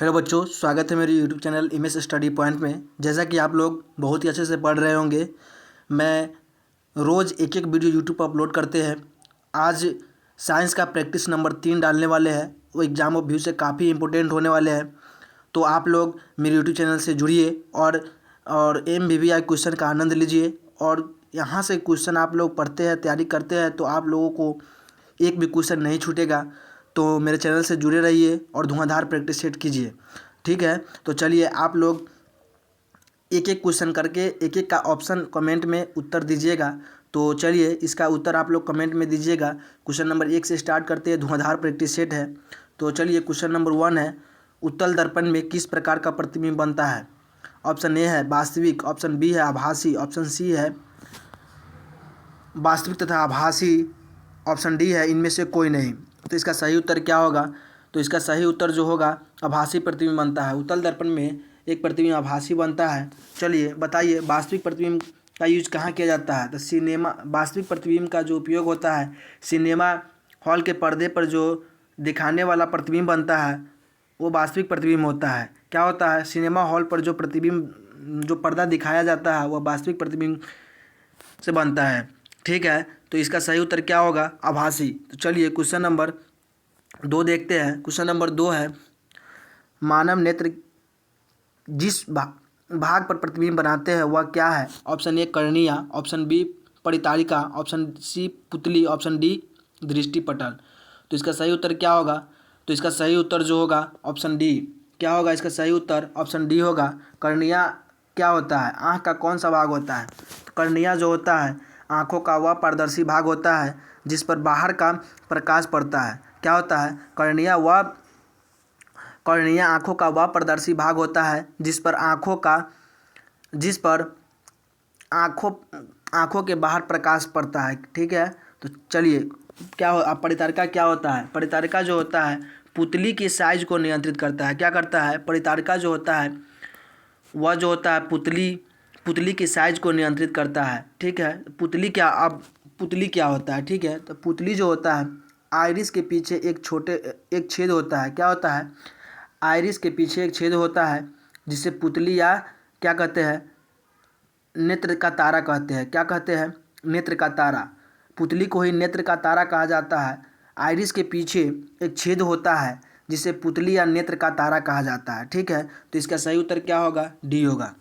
Hello बच्चों, स्वागत है मेरे YouTube channel MS study point में। जैसा कि आप लोग बहुत ही अच्छे से पढ़ रहे होंगे, मैं रोज़ एक एक वीडियो यूट्यूब पर अपलोड करते हैं। आज साइंस का प्रैक्टिस नंबर 3 डालने वाले हैं। वो एग्ज़ाम ऑफ व्यू से काफ़ी इंपॉर्टेंट होने वाले हैं। तो आप लोग मेरे यूट्यूब चैनल से जुड़िए और MVVI क्वेश्चन का आनंद लीजिए। और यहाँ से क्वेश्चन आप लोग पढ़ते हैं, तैयारी करते हैं, तो आप लोगों को एक भी क्वेश्चन नहीं छूटेगा। तो मेरे चैनल से जुड़े रहिए और धुआंधार प्रैक्टिस सेट कीजिए, ठीक है। तो चलिए आप लोग एक एक क्वेश्चन करके एक एक का ऑप्शन कमेंट में उत्तर दीजिएगा। तो चलिए इसका उत्तर आप लोग कमेंट में दीजिएगा। क्वेश्चन नंबर 1 से स्टार्ट करते हैं, धुआंधार प्रैक्टिस सेट है। तो चलिए क्वेश्चन नंबर 1 है, उत्तल दर्पण में किस प्रकार का प्रतिबिंब बनता है? ऑप्शन ए है वास्तविक, ऑप्शन बी है आभासी, ऑप्शन सी है वास्तविक तथा आभासी, ऑप्शन डी है इनमें से कोई नहीं। तो इसका सही उत्तर क्या होगा? तो इसका सही उत्तर जो होगा, आभासी प्रतिबिंब बनता है। उत्तल दर्पण में एक प्रतिबिंब आभासी बनता है। चलिए बताइए, वास्तविक प्रतिबिंब का यूज कहाँ किया जाता है? तो सिनेमा, वास्तविक प्रतिबिंब का जो उपयोग होता है, सिनेमा हॉल के पर्दे पर जो दिखाने वाला प्रतिबिंब बनता है वो वास्तविक प्रतिबिंब होता है। क्या होता है? सिनेमा हॉल पर जो प्रतिबिंब, जो पर्दा दिखाया जाता है, वह वास्तविक प्रतिबिंब से बनता है, ठीक है। तो इसका सही उत्तर क्या होगा? आभासी। तो चलिए क्वेश्चन नंबर 2 देखते हैं। क्वेश्चन नंबर 2 है, मानव नेत्र जिस भाग पर प्रतिबिंब बनाते हैं वह क्या है? Option A cornea, option B परितारिका, ऑप्शन सी पुतली, ऑप्शन डी दृष्टिपटल। तो इसका सही उत्तर क्या होगा? तो इसका सही उत्तर जो होगा ऑप्शन डी। क्या होगा इसका सही उत्तर? ऑप्शन डी होगा। कर्निया क्या होता है? आँख का कौन सा भाग होता है? तो कर्निया जो होता है, आँखों का वह पारदर्शी भाग होता है जिस पर बाहर का प्रकाश पड़ता है। क्या होता है? कर्निया आँखों का वह पारदर्शी भाग होता है जिस पर आँखों के बाहर प्रकाश पड़ता है, ठीक है। तो चलिए क्या हो, अब परितारिका क्या होता है? परितारिका जो होता है पुतली की साइज को नियंत्रित करता है। क्या करता है? परितारिका जो होता है वह जो होता है पुतली की साइज को नियंत्रित करता है, ठीक है। पुतली क्या होता है, ठीक है। तो पुतली जो होता है, आइरिस के पीछे एक छेद होता है। क्या होता है? आइरिस के पीछे एक छेद होता है जिसे पुतली या क्या कहते हैं, नेत्र का तारा कहते हैं। क्या कहते हैं? नेत्र का तारा। पुतली को ही नेत्र का तारा कहा जाता है। आइरिस के पीछे एक छेद होता है जिसे पुतली या नेत्र का तारा कहा जाता है, ठीक है। तो इसका सही उत्तर क्या होगा? डी होगा।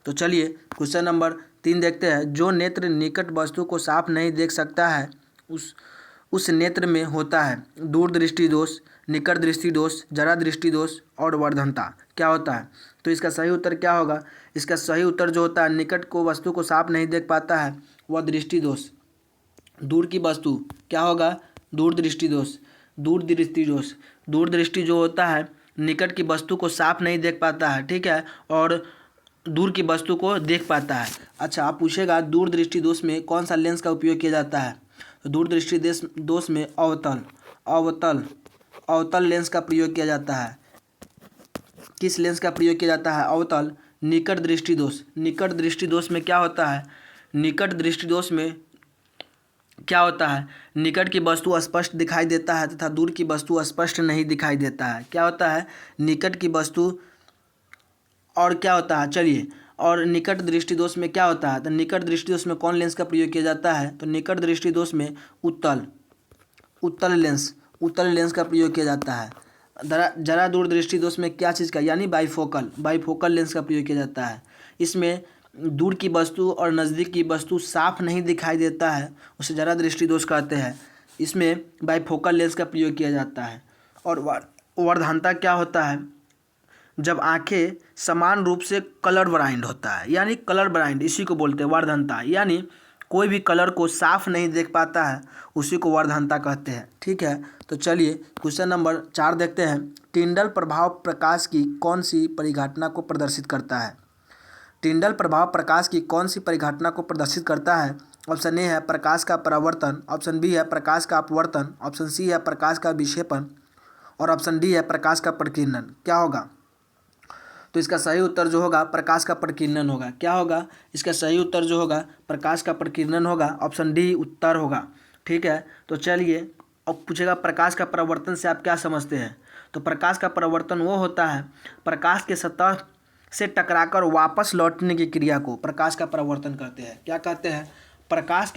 तो चलिए क्वेश्चन नंबर 3 देखते हैं। जो नेत्र निकट वस्तु को साफ नहीं देख सकता है उस नेत्र में होता है दूरदृष्टि दोष, निकट दृष्टि दोष, जरा दृष्टि दोष और वर्धनता। क्या होता है? तो इसका सही उत्तर क्या होगा? इसका सही उत्तर जो होता है, निकट को वस्तु को साफ नहीं देख पाता है वह दृष्टि दोष। दूर की वस्तु क्या होगा? दूरदृष्टि दोष। दूरदृष्टि जो होता है, निकट की वस्तु को साफ नहीं देख पाता है, ठीक है, और दूर की वस्तु को देख पाता है। अच्छा, आप पूछेगा दूरदृष्टि दोष में कौन सा लेंस का उपयोग किया जाता है? तो दूरदृष्टि दोष में अवतल लेंस का प्रयोग किया जाता है। किस लेंस का प्रयोग किया जाता है? अवतल। निकट दृष्टि दोष में क्या होता है? निकट दृष्टि दोष में क्या होता है? निकट की वस्तु स्पष्ट दिखाई देता है तथा दूर की वस्तु स्पष्ट नहीं दिखाई देता है। क्या होता है? निकट की वस्तु और क्या होता है? चलिए, और निकट दृष्टि दोष में क्या होता है? तो निकट दृष्टि दोष में कौन लेंस का प्रयोग किया जाता है? तो निकट दृष्टि दोष में उत्तल लेंस का प्रयोग किया जाता है। जरा दूर दृष्टि दोष में क्या चीज़ का, यानी बाईफोकल लेंस का प्रयोग किया जाता है। इसमें दूर की वस्तु और नज़दीक की वस्तु साफ नहीं दिखाई देता है, उसे जरा दृष्टि दोष कहते हैं। इसमें बाईफोकल लेंस का प्रयोग किया जाता है। और वर्धनता क्या होता है? जब आंखें समान रूप से कलर ब्लाइंड होता है, यानी कलर ब्लाइंड, इसी को बोलते हैं वर्धनता। यानी कोई भी कलर को साफ नहीं देख पाता है, उसी को वर्धनता कहते हैं, ठीक है। तो चलिए क्वेश्चन नंबर 4 देखते हैं। टिंडल प्रभाव प्रकाश की कौन सी परिघटना को प्रदर्शित करता है? टिंडल प्रभाव प्रकाश की कौन सी परिघटना को प्रदर्शित करता है? ऑप्शन ए है प्रकाश का परावर्तन, ऑप्शन बी है प्रकाश का अपवर्तन, ऑप्शन सी है प्रकाश का विक्षेपण और ऑप्शन डी है प्रकाश का प्रकीर्णन। क्या होगा? तो इसका सही उत्तर जो होगा प्रकाश का प्रकीर्णन होगा। क्या होगा? इसका सही उत्तर जो होगा प्रकाश का प्रकीर्णन होगा। ऑप्शन डी उत्तर होगा, ठीक है। तो चलिए और पूछेगा प्रकाश का परावर्तन से आप क्या समझते हैं। तो प्रकाश का परावर्तन वो होता है, प्रकाश के सतह से टकराकर वापस लौटने की क्रिया को प्रकाश का परावर्तन कहते हैं। क्या कहते हैं? प्रकाश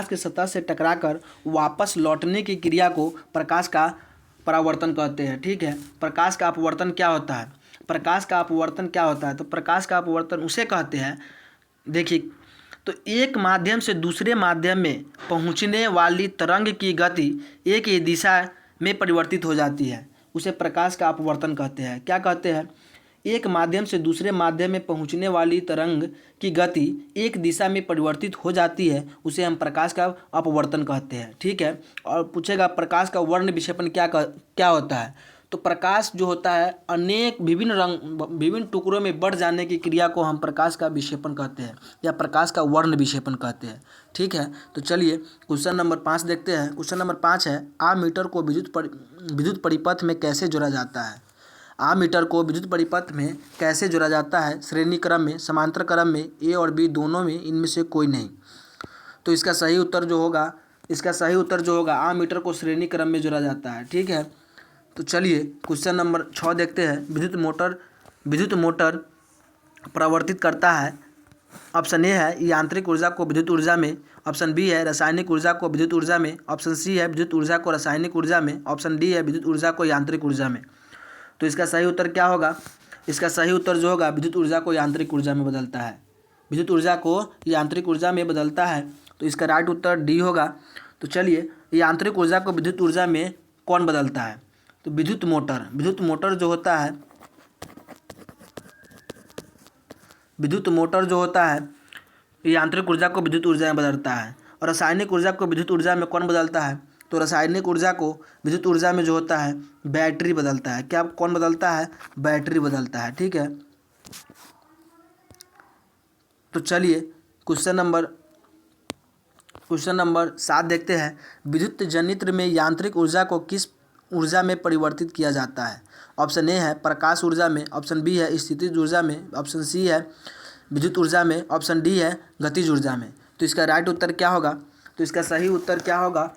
के सतह से टकराकर वापस लौटने की क्रिया को प्रकाश का परावर्तन कहते हैं। ठीक है। प्रकाश का अपवर्तन क्या होता है? प्रकाश का अपवर्तन क्या होता है? तो प्रकाश का अपवर्तन उसे कहते हैं, देखिए, तो एक माध्यम से दूसरे माध्यम में पहुंचने वाली तरंग की गति एक ही दिशा में परिवर्तित हो जाती है, उसे प्रकाश का अपवर्तन कहते हैं। क्या कहते हैं? एक माध्यम से दूसरे माध्यम में पहुंचने वाली तरंग की गति एक दिशा में परिवर्तित हो जाती है, उसे हम प्रकाश का अपवर्तन कहते हैं। ठीक है। और पूछेगा प्रकाश का वर्ण विक्षेपण क्या होता है? तो प्रकाश जो होता है अनेक विभिन्न टुकड़ों में बढ़ जाने की क्रिया को हम प्रकाश का विक्षेपण कहते हैं या प्रकाश का वर्ण विक्षेपण कहते हैं। ठीक है। तो चलिए क्वेश्चन नंबर 5 देखते हैं। क्वेश्चन नंबर 5 है, आमीटर को विद्युत परिपथ में कैसे जोड़ा जाता है? आमीटर को विद्युत परिपथ में कैसे जोड़ा जाता है? श्रेणी क्रम में, समांतर क्रम में, ए और बी दोनों में, इनमें से कोई नहीं। तो इसका सही उत्तर जो होगा आमीटर को श्रेणी क्रम में जोड़ा जाता है। ठीक है। तो चलिए क्वेश्चन नंबर 6 देखते हैं। विद्युत मोटर प्रवर्तित करता है। ऑप्शन ए है यांत्रिक ऊर्जा को विद्युत ऊर्जा में, ऑप्शन बी है रासायनिक ऊर्जा को विद्युत ऊर्जा में, ऑप्शन सी है विद्युत ऊर्जा को रासायनिक ऊर्जा में, ऑप्शन डी है विद्युत ऊर्जा को यांत्रिक ऊर्जा में। तो इसका सही उत्तर क्या होगा? इसका सही उत्तर जो होगा विद्युत ऊर्जा को यांत्रिक ऊर्जा में बदलता है। विद्युत ऊर्जा को यांत्रिक ऊर्जा में बदलता है। तो इसका राइट उत्तर डी होगा। तो चलिए यांत्रिक ऊर्जा को विद्युत ऊर्जा में कौन बदलता है? तो विद्युत मोटर जो होता है, विद्युत मोटर जो होता है यांत्रिक ऊर्जा को विद्युत ऊर्जा में बदलता है। और रासायनिक ऊर्जा को विद्युत ऊर्जा में कौन बदलता है? तो रासायनिक ऊर्जा को विद्युत ऊर्जा में जो होता है बैटरी बदलता है। क्या कौन बदलता है? बैटरी बदलता है। ठीक है। तो चलिए क्वेश्चन नंबर 7 देखते हैं। विद्युत जनित्र में यांत्रिक ऊर्जा को किस ऊर्जा में परिवर्तित किया जाता है? ऑप्शन ए है प्रकाश ऊर्जा में, ऑप्शन बी है स्थितिज ऊर्जा में, ऑप्शन सी है विद्युत ऊर्जा में, ऑप्शन डी है गतिज ऊर्जा में। तो इसका राइट उत्तर क्या होगा? तो इसका सही उत्तर क्या होगा?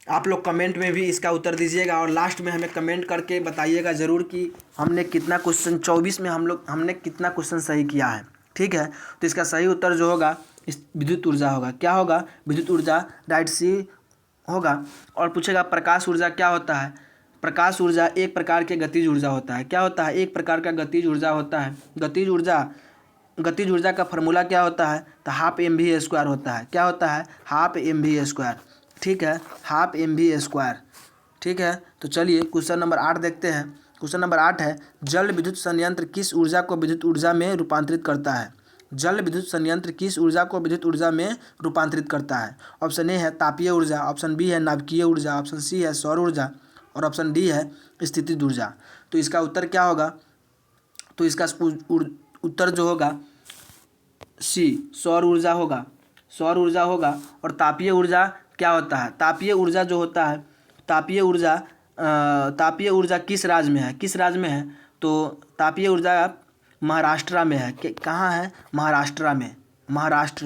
आप लोग कमेंट में भी इसका उत्तर दीजिएगा और लास्ट में हमें कमेंट करके बताइएगा ज़रूर कि हमने कितना क्वेश्चन 24 में हमने कितना क्वेश्चन सही किया है। ठीक है। तो इसका सही उत्तर जो होगा इस विद्युत ऊर्जा होगा। क्या होगा? विद्युत ऊर्जा, राइट सी होगा। और पूछेगा प्रकाश ऊर्जा क्या होता है? प्रकाश ऊर्जा एक प्रकार के गतिज ऊर्जा होता है। क्या होता है? एक प्रकार का गतिज ऊर्जा होता है। गतिज ऊर्जा का फॉर्मूला क्या होता है? तो हाफ mv² होता है। क्या होता है? Half mv²। ठीक है, हाफ mv²। ठीक है। तो चलिए क्वेश्चन नंबर 8 देखते हैं। क्वेश्चन नंबर 8 है, जल विद्युत संयंत्र किस ऊर्जा को विद्युत ऊर्जा में रूपांतरित करता है? जल विद्युत संयंत्र किस ऊर्जा को विद्युत ऊर्जा में रूपांतरित करता है? ऑप्शन ए है तापीय ऊर्जा, ऑप्शन बी है नाभिकीय ऊर्जा, ऑप्शन सी है सौर ऊर्जा और ऑप्शन डी है स्थितिज ऊर्जा। तो इसका उत्तर क्या होगा? तो इसका उत्तर जो होगा सी, सौर ऊर्जा होगा। सौर ऊर्जा होगा। और तापीय ऊर्जा क्या होता है? तापीय ऊर्जा जो होता है, तापीय ऊर्जा किस राज्य में है? किस राज्य में है? तो तापीय ऊर्जा महाराष्ट्र में है। कहाँ है? महाराष्ट्र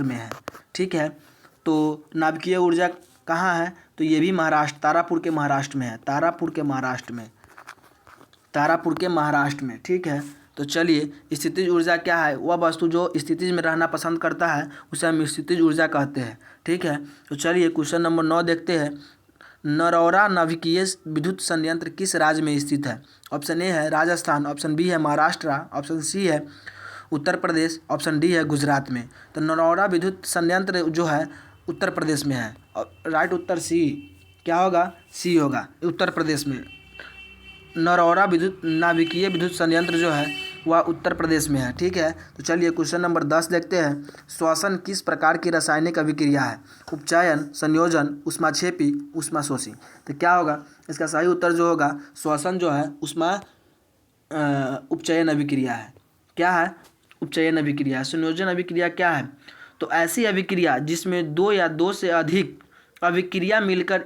में है। ठीक है। तो नाभिकीय ऊर्जा कहाँ है? तो ये भी महाराष्ट्र, तारापुर के महाराष्ट्र में। ठीक है। तो चलिए स्थितिज ऊर्जा क्या है? वह वस्तु जो स्थितिज में रहना पसंद करता है उसे हम स्थितिज ऊर्जा कहते हैं। ठीक है। तो चलिए क्वेश्चन नंबर 9 देखते हैं। नरौरा नाभिकीय विद्युत संयंत्र किस राज्य में स्थित है? ऑप्शन ए है राजस्थान, ऑप्शन बी है महाराष्ट्र, ऑप्शन सी है उत्तर प्रदेश, ऑप्शन डी है गुजरात में। तो नरौरा विद्युत संयंत्र जो है उत्तर प्रदेश में है। और राइट उत्तर सी क्या होगा? सी होगा, उत्तर प्रदेश में। नरौरा नाभिकीय विद्युत संयंत्र जो है वह उत्तर प्रदेश में है। ठीक है। तो चलिए क्वेश्चन नंबर 10 देखते हैं। श्वसन किस प्रकार की रासायनिक अभिक्रिया है? उपचयन, संयोजन, ऊष्माक्षेपी, ऊष्माशोषी। तो क्या होगा? इसका सही उत्तर जो होगा श्वसन जो है उपचयन अभिक्रिया है। क्या है? उपचयन अभिक्रिया। संयोजन अभिक्रिया क्या है? तो ऐसी अभिक्रिया जिसमें 2 या 2 से अधिक अभिक्रिया मिलकर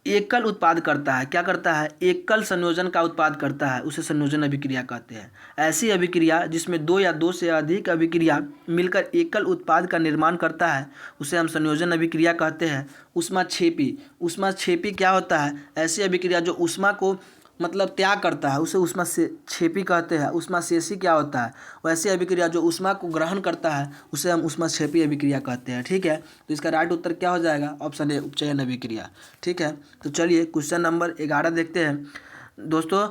एकल उत्पाद करता है, क्या करता है, एकल संयोजन का उत्पाद करता है, उसे संयोजन अभिक्रिया कहते हैं। ऐसी अभिक्रिया जिसमें दो या दो से अधिक अभिक्रिया मिलकर एकल उत्पाद का निर्माण करता है उसे हम संयोजन अभिक्रिया कहते हैं। ऊष्माक्षेपी, ऊष्माक्षेपी क्या होता है, ऐसी अभिक्रिया जो ऊष्मा को मतलब त्याग करता है उसे ऊष्मा से क्षेपी कहते हैं। ऊष्माशेषी क्या होता है, वैसी अभिक्रिया जो ऊष्मा को ग्रहण करता है उसे हम ऊष्माक्षेपी अभिक्रिया कहते हैं। ठीक है, तो इसका राइट उत्तर क्या हो जाएगा, ऑप्शन ए उपचयन अभिक्रिया। ठीक है, तो चलिए क्वेश्चन नंबर 11 देखते हैं। दोस्तों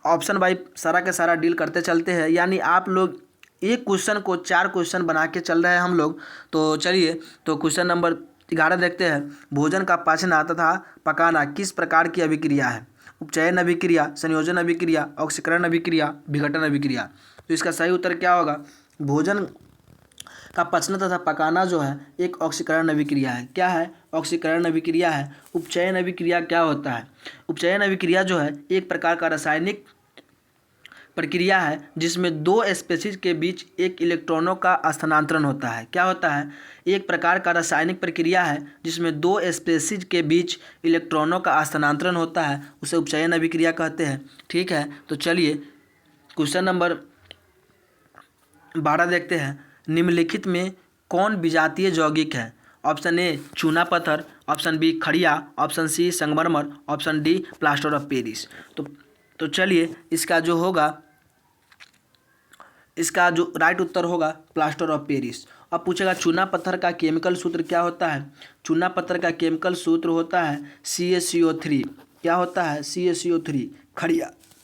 ऑप्शन बाई सारा के सारा डील करते चलते हैं, यानी आप लोग एक क्वेश्चन को 4 क्वेश्चन बना के चल रहे हैं हम लोग। तो चलिए तो क्वेश्चन नंबर 11 देखते हैं। भोजन का पाचना तथा पकाना किस प्रकार की अभिक्रिया है, उपचयन अभिक्रिया, संयोजन अभिक्रिया, ऑक्सीकरण अभिक्रिया, विघटन अभिक्रिया। तो इसका सही उत्तर क्या होगा, भोजन का पचना तथा पकाना जो है एक ऑक्सीकरण अभिक्रिया है। क्या है, ऑक्सीकरण अभिक्रिया है। उपचयन अभिक्रिया क्या होता है, उपचयन अभिक्रिया जो है एक प्रकार का रासायनिक प्रक्रिया है जिसमें दो स्पेसीज के बीच एक इलेक्ट्रॉनों का स्थानांतरण होता है। क्या होता है, एक प्रकार का रासायनिक प्रक्रिया है जिसमें दो स्पेसीज के बीच इलेक्ट्रॉनों का स्थानांतरण होता है, उसे उपचयन अभिक्रिया कहते हैं। ठीक है, तो चलिए क्वेश्चन नंबर 12 देखते हैं। निम्नलिखित में कौन विजातीय यौगिक है, ऑप्शन ए चूना पत्थर, ऑप्शन बी खड़िया, ऑप्शन सी संगमरमर, option D plaster of Paris. तो चलिए इसका जो होगा, इसका जो राइट उत्तर होगा प्लास्टर ऑफ पेरिस। अब पूछेगा चूना पत्थर का केमिकल सूत्र क्या होता है, चूना पत्थर का केमिकल सूत्र होता है CaCO3। क्या होता है, CaCO3।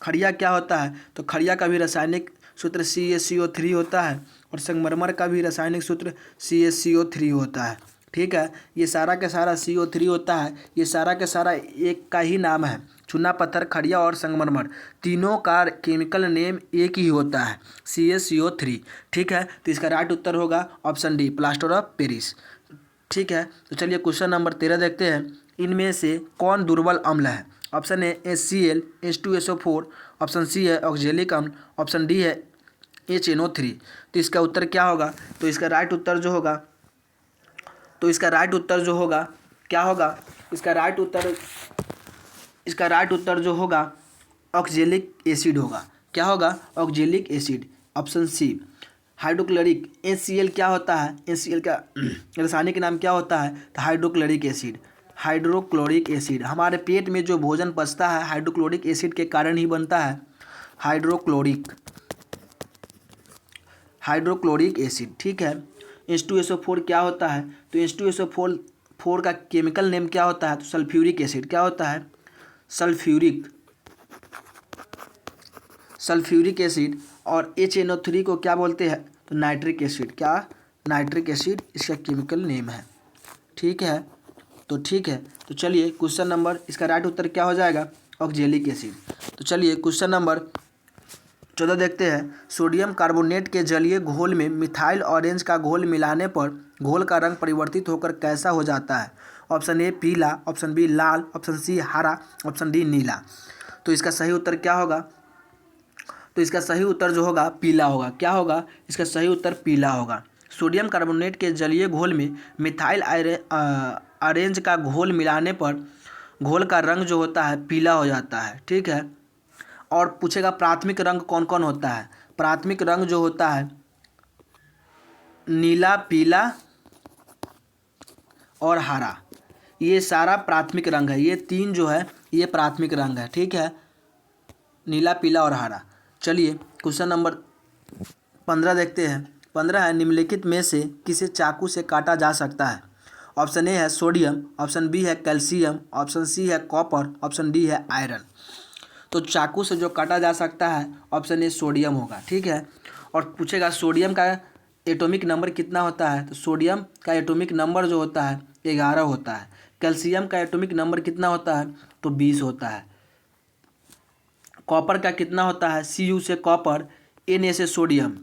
खड़िया क्या होता है, तो खड़िया का भी रासायनिक सूत्र CaCO3 होता है और संगमरमर का भी रासायनिक सूत्र CaCO3 होता है। ठीक है, ये सारा का सारा CO3 होता है, ये सारा का सारा एक का ही नाम है। चूना पत्थर, खड़िया और संगमरमर तीनों का केमिकल नेम एक ही होता है, CaCO3। ठीक है, तो इसका राइट उत्तर होगा option D plaster of Paris. ठीक है, तो चलिए क्वेश्चन नंबर 13 देखते हैं। इनमें से कौन दुर्बल अम्ल है, option A HCl, H2SO4, option C है ऑक्जेलिक अम्ल, ऑप्शन डी है HNO3। तो इसका उत्तर क्या होगा, तो इसका राइट उत्तर जो होगा, तो इसका राइट उत्तर जो होगा क्या होगा, इसका राइट उत्तर जो होगा ऑक्जेलिक एसिड होगा। क्या होगा, oxalic acid, option C. Hydrochloric HCl क्या होता है, HCl का रासायनिक नाम क्या होता है, तो हाइड्रोक्लोरिक एसिड। हाइड्रोक्लोरिक एसिड हमारे पेट में जो भोजन पचता है हाइड्रोक्लोरिक एसिड के कारण ही बनता है, हाइड्रोक्लोरिक एसिड। ठीक है, H2SO4 क्या होता है, तो H2SO4 का केमिकल नेम क्या होता है, तो सल्फ्यूरिक एसिड। क्या होता है, सल्फ्यूरिक एसिड। और HNO3 को क्या बोलते हैं, तो नाइट्रिक एसिड। क्या, नाइट्रिक एसिड इसका केमिकल नेम है। ठीक है, तो चलिए क्वेश्चन नंबर, इसका राइट उत्तर क्या हो जाएगा, ऑक्जेलिक एसिड। तो चलिए क्वेश्चन नंबर 14 देखते हैं। सोडियम कार्बोनेट के जलीय घोल में मिथाइल ऑरेंज का घोल मिलाने पर घोल का रंग परिवर्तित होकर कैसा हो जाता है, ऑप्शन ए पीला, ऑप्शन बी लाल, ऑप्शन सी हरा, ऑप्शन डी नीला। तो इसका सही उत्तर क्या होगा, तो इसका सही उत्तर जो होगा पीला होगा। क्या होगा, इसका सही उत्तर पीला होगा। सोडियम कार्बोनेट के जलीय घोल में मिथाइल ऑरेंज का घोल मिलाने पर घोल का रंग जो होता है पीला हो जाता है। ठीक है, और पूछेगा प्राथमिक रंग कौन कौन होता है, प्राथमिक रंग जो होता है नीला, पीला और हरा, ये सारा प्राथमिक रंग है। ये तीन जो है ये प्राथमिक रंग है। ठीक है, नीला, पीला और हरा। चलिए क्वेश्चन नंबर 15 देखते हैं। 15 है, निम्नलिखित में से किसे चाकू से काटा जा सकता है, ऑप्शन ए है सोडियम, ऑप्शन बी है कैल्शियम, ऑप्शन सी है कॉपर, ऑप्शन डी है आयरन। तो चाकू से जो काटा जा सकता है ऑप्शन ए सोडियम होगा। ठीक है, और पूछेगा सोडियम का एटॉमिक नंबर कितना होता है, तो सोडियम का एटॉमिक नंबर जो होता है 11 होता है। कैल्शियम का एटॉमिक नंबर कितना होता है, तो 20 होता है। कॉपर का कितना होता है, Cu से कॉपर, Na से सोडियम,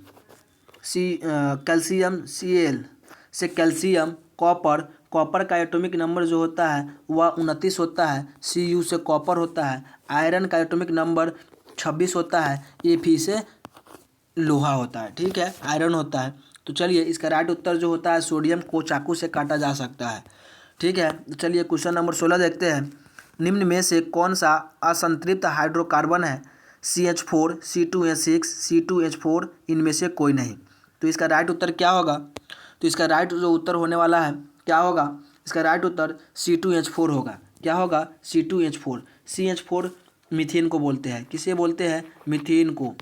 कैल्शियम Cl से कैल्शियम, कॉपर का एटॉमिक नंबर जो होता है वह 29 होता है, Cu से कॉपर होता है। आयरन का एटॉमिक नंबर 26 होता है, Fe से लोहा होता है। ठीक है, आयरन होता है। तो चलिए इसका राइट उत्तर जो होता है सोडियम को चाकू से काटा जा सकता है। ठीक है, तो चलिए क्वेश्चन नंबर 16 देखते हैं। निम्न में से कौन सा असंतृप्त हाइड्रोकार्बन है? CH4, C2H6, C2H4, इनमें से कोई नहीं। तो इसका राइट उत्तर क्या होगा? तो इसका राइट जो उत्तर होने वाला है क्या होगा? इसका राइट उत्तर C2H4 होगा। क्या होगा? C2H4। CH4 मीथेन को बोलते हैं। किसे बोलते हैं? मीथेन को।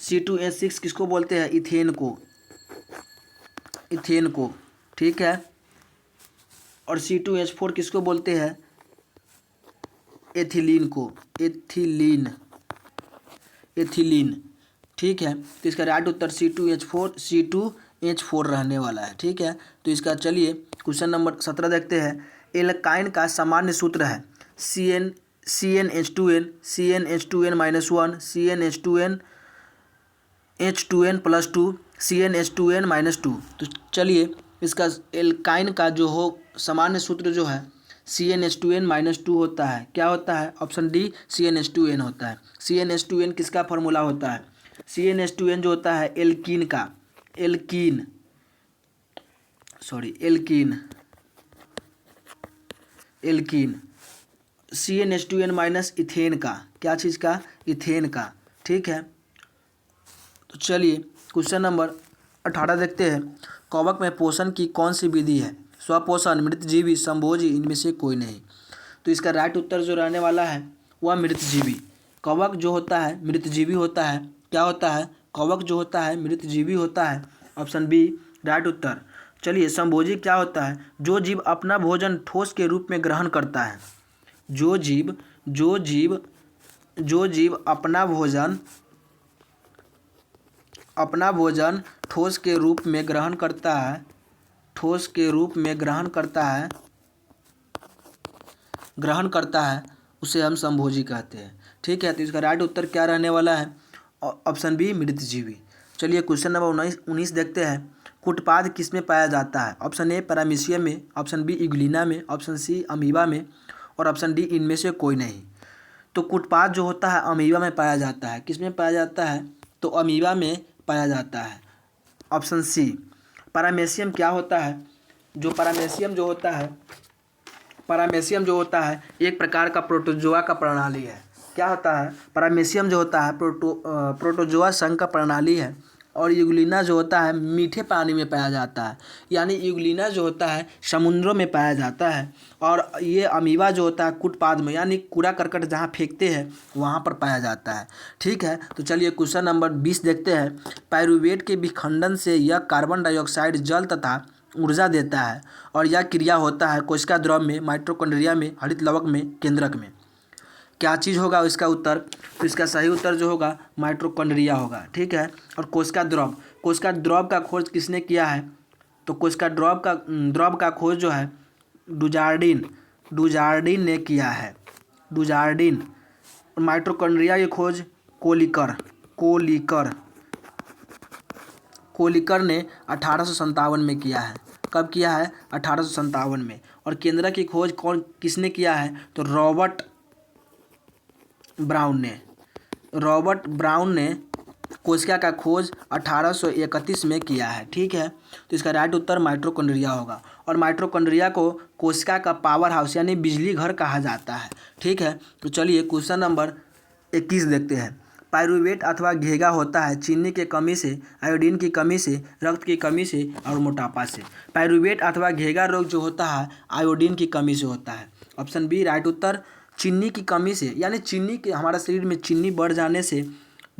C2H6 किसको बोलते हैं? इथेन को। इथेन को, ठीक है। और C2H4 किसको बोलते हैं? एथिलीन को। एथिलीन, एथिलीन, ठीक है। तो इसका राइट उत्तर C2H4 रहने वाला है, ठीक है। तो इसका चलिए क्वेश्चन नंबर 17 देखते हैं। एल्काइन का सामान्य सूत्र है CnH2n, CnH2n-1, CnH2n+2, CnH2n-2। तो चलिए इसका एल्काइन का जो हो सामान्य सूत्र जो है CnH2n-2 होता है। क्या होता है? ऑप्शन डी CnH2n होता है। CnH2n किसका फॉर्मूला होता है? CnH2n जो होता है एल्कीन का, एल्कीन CnH2n- इथेन का, क्या चीज़ का? इथेन का, ठीक है। तो चलिए क्वेश्चन नंबर 18 देखते हैं। कवक में पोषण की कौन सी विधि है? स्वपोषण, मृतजीवी, संभोजी, इनमें से कोई नहीं। तो इसका राइट उत्तर जो रहने वाला है वह मृतजीवी। कवक जो होता है मृतजीवी होता है। क्या होता है? कवक जो होता है मृतजीवी होता है। ऑप्शन बी राइट उत्तर। चलिए संभोजी क्या होता है? जो जीव अपना भोजन ठोस के रूप में ग्रहण करता है। जो जीव अपना भोजन ठोस के रूप में ग्रहण करता है, उसे हम संभोजी कहते हैं, ठीक है। तो इसका राइट उत्तर क्या रहने वाला है? ऑप्शन बी मृतजीवी। चलिए क्वेश्चन नंबर 19 देखते हैं। कुटपाद किस में पाया जाता है? ऑप्शन ए पैरामीशियम में, ऑप्शन बी इग्लिना में, ऑप्शन सी अमीबा में, और ऑप्शन डी इनमें से कोई नहीं। तो कुटपाद जो होता है अमीबा में पाया जाता है। किस में पाया जाता है? तो अमीबा में पाया जाता है। Option C. पैरामीशियम क्या होता है? पैरामीशियम जो होता है एक प्रकार का प्रोटोजोआ का प्रणाली है। क्या होता है? पैरामीशियम जो होता है प्रोटोजोआ संघ का प्रणाली है। और यूग्लिना जो होता है मीठे पानी में पाया जाता है, यानी यूग्लिना जो होता है समुद्रों में पाया जाता है। और ये अमीबा जो होता है कुटपाद में, यानी कूड़ा करकट जहाँ फेंकते हैं वहाँ पर पाया जाता है, ठीक है। तो चलिए क्वेश्चन नंबर 20 देखते हैं। पाइरूवेट के विखंडन से यह कार्बन डाइऑक्साइड जल तथा ऊर्जा देता है और यह क्रिया होता है कोशिका द्रव में, माइटोकॉन्ड्रिया में, हरित लवक में, केंद्रक में। क्या चीज़ होगा इसका उत्तर? तो इसका सही उत्तर जो होगा माइटोकॉन्ड्रिया होगा, ठीक है। और कोशिका द्रव का खोज किसने किया है? तो कोशिका द्रव का खोज जो है डुजार्डिन ने किया है। डुजार्डिन। माइटोकॉन्ड्रिया की खोज कोलिकर ने 1857 में किया है। कब किया है? 1857 में। और केंद्रक की खोज किसने किया है? तो रॉबर्ट ब्राउन ने कोशिका का खोज 1831 में किया है, ठीक है। तो इसका राइट उत्तर माइटोकॉन्ड्रिया होगा। और माइटोकॉन्ड्रिया को कोशिका का पावर हाउस यानी बिजली घर कहा जाता है, ठीक है। तो चलिए क्वेश्चन नंबर 21 देखते हैं। पाइरूवेट अथवा घेगा होता है चीनी की कमी से, आयोडीन की कमी से, रक्त की कमी से और मोटापा से। पाइरूवेट अथवा घेगा रोग जो होता है आयोडीन की कमी से होता है। ऑप्शन बी राइट उत्तर। चीनी की कमी से, यानी चीनी के हमारे शरीर में चीनी बढ़ जाने से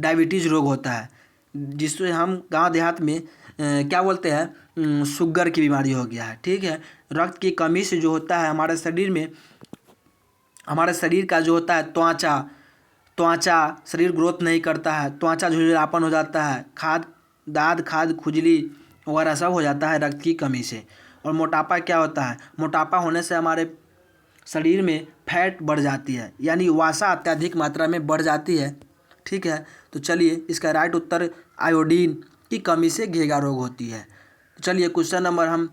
डायबिटीज़ रोग होता है, जिससे हम गांव देहात में क्या बोलते हैं, शुगर की बीमारी हो गया है, ठीक है। रक्त की कमी से जो होता है हमारे शरीर का जो होता है त्वचा शरीर ग्रोथ नहीं करता है, त्वचा झुरझुरापन हो जाता है, खाद खुजली वगैरह सब हो जाता है रक्त की कमी से। और मोटापा क्या होता है? मोटापा होने से हमारे शरीर में फैट बढ़ जाती है, यानी वसा अत्यधिक मात्रा में बढ़ जाती है, ठीक है। तो चलिए इसका राइट उत्तर आयोडीन की कमी से घेगा रोग होती है। तो चलिए क्वेश्चन नंबर हम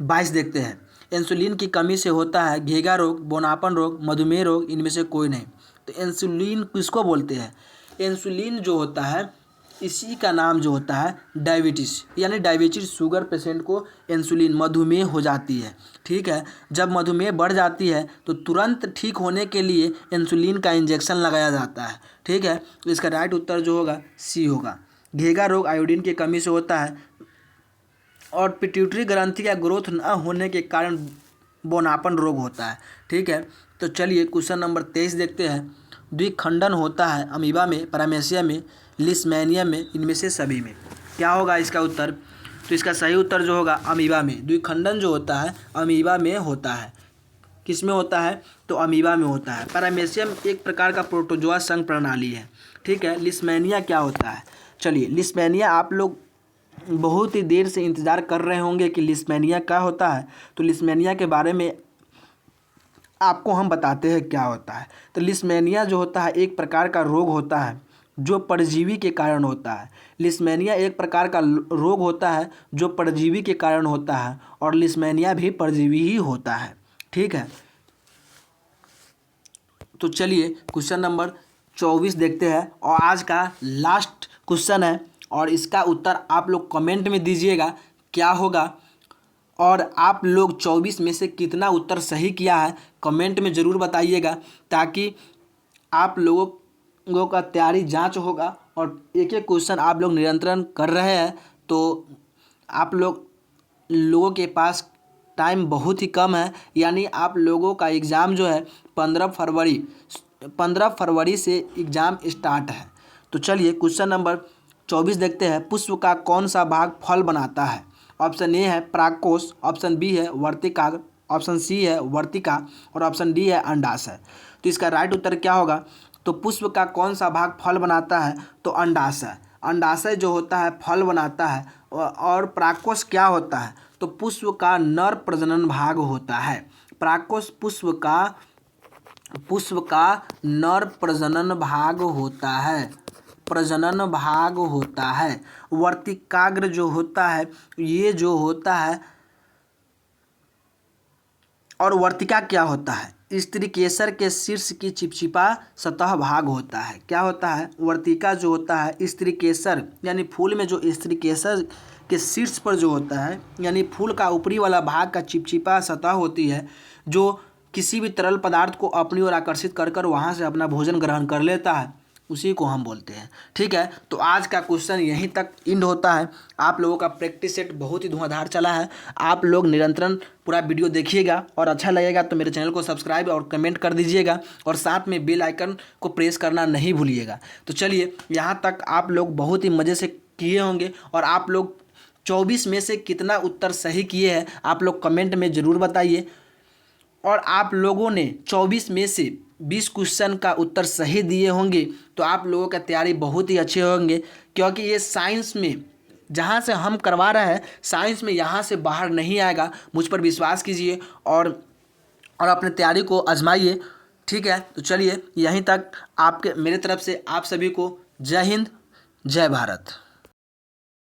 22 देखते हैं। इंसुलिन की कमी से होता है घेगा रोग, बोनापन रोग, मधुमेह रोग, इनमें से कोई नहीं। तो इंसुलिन किसको बोलते हैं? इंसुलिन जो होता है इसी का नाम जो होता है डायबिटीज़, यानी डायबिटीज शुगर पेशेंट को इंसुलिन मधुमेह हो जाती है। ठीक है, जब मधुमेह बढ़ जाती है तो तुरंत ठीक होने के लिए इंसुलिन का इंजेक्शन लगाया जाता है। ठीक है, तो इसका राइट उत्तर जो होगा सी होगा। घेगा रोग आयोडीन की कमी से होता है और पिट्यूटरी ग्रंथि का ग्रोथ न होने के कारण बोनापन रोग होता है। ठीक है, तो चलिए क्वेश्चन नंबर 23 देखते हैं। द्विखंडन होता है अमीबा में, पैरामेसिया में, लिस्मेनिया में, इनमें से सभी में। क्या होगा इसका उत्तर? तो इसका सही उत्तर जो होगा अमीबा में। द्विखंडन जो होता है अमीबा में होता है। किस में होता है? तो अमीबा में होता है। पैरामेसियम एक प्रकार का प्रोटोजोआ संघ प्रणाली है। ठीक है, लिस्मेनिया क्या होता है? चलिए, लिस्मेनिया आप लोग बहुत ही देर से इंतज़ार कर रहे होंगे कि लिस्मेनिया क्या होता है। तो लिस्मेनिया के बारे में आपको हम बताते हैं क्या होता है। तो लिस्मेनिया जो होता है एक प्रकार का रोग होता है जो परजीवी के कारण होता है। लिस्मेनिया एक प्रकार का रोग होता है जो परजीवी के कारण होता है और लिस्मेनिया भी परजीवी ही होता है। ठीक है, तो चलिए क्वेश्चन नंबर 24 देखते हैं और आज का लास्ट क्वेश्चन है और इसका उत्तर आप लोग कमेंट में दीजिएगा क्या होगा और आप लोग 24 में से कितना उत्तर सही किया है कमेंट में ज़रूर बताइएगा, ताकि आप लोगों का तैयारी जांच होगा और एक एक क्वेश्चन आप लोग निरंतरण कर रहे हैं तो आप लोगों के पास टाइम बहुत ही कम है। यानी आप लोगों का एग्ज़ाम जो है 15 फरवरी से एग्ज़ाम स्टार्ट है। तो चलिए क्वेश्चन नंबर 24 देखते हैं। पुष्प का कौन सा भाग फल बनाता है? ऑप्शन ए है परागकोश, ऑप्शन बी है वर्तिकाग्र, ऑप्शन सी है वर्तिका और ऑप्शन डी है अंडाशय। तो इसका राइट उत्तर क्या होगा? तो पुष्प का कौन सा भाग फल बनाता है? तो अंडाशय। अंडाशय जो होता है फल बनाता है। और परागकोश क्या होता है? तो पुष्प का नर प्रजनन भाग होता है। परागकोश पुष्प का नर प्रजनन भाग होता है, प्रजनन भाग होता है। वर्तिकाग्र जो होता है ये जो होता है, और वर्तिका क्या होता है? स्त्रीकेसर के शीर्ष की चिपचिपा सतह भाग होता है। क्या होता है? वर्तिका जो होता है स्त्रीकेसर यानी फूल में जो स्त्रीकेसर के शीर्ष पर जो होता है यानी फूल का ऊपरी वाला भाग का चिपचिपा सतह होती है जो किसी भी तरल पदार्थ को अपनी ओर आकर्षित कर कर वहाँ से अपना भोजन ग्रहण कर लेता है, उसी को हम बोलते हैं। ठीक है, तो आज का क्वेश्चन यहीं तक एंड होता है। आप लोगों का प्रैक्टिस सेट बहुत ही धुआंधार चला है। आप लोग निरंतरण पूरा वीडियो देखिएगा और अच्छा लगेगा तो मेरे चैनल को सब्सक्राइब और कमेंट कर दीजिएगा और साथ में बेल आइकन को प्रेस करना नहीं भूलिएगा। तो चलिए, यहाँ तक आप लोग बहुत ही मज़े से किए होंगे और आप लोग 24 में से कितना उत्तर सही किए हैं आप लोग कमेंट में ज़रूर बताइए। और आप लोगों ने 24 में से 20 क्वेश्चन का उत्तर सही दिए होंगे तो आप लोगों का तैयारी बहुत ही अच्छे होंगे, क्योंकि ये साइंस में जहाँ से हम करवा रहे हैं साइंस में यहाँ से बाहर नहीं आएगा। मुझ पर विश्वास कीजिए और अपने तैयारी को आजमाइए। ठीक है, तो चलिए यहीं तक। आपके मेरे तरफ से आप सभी को जय हिंद, जय भारत।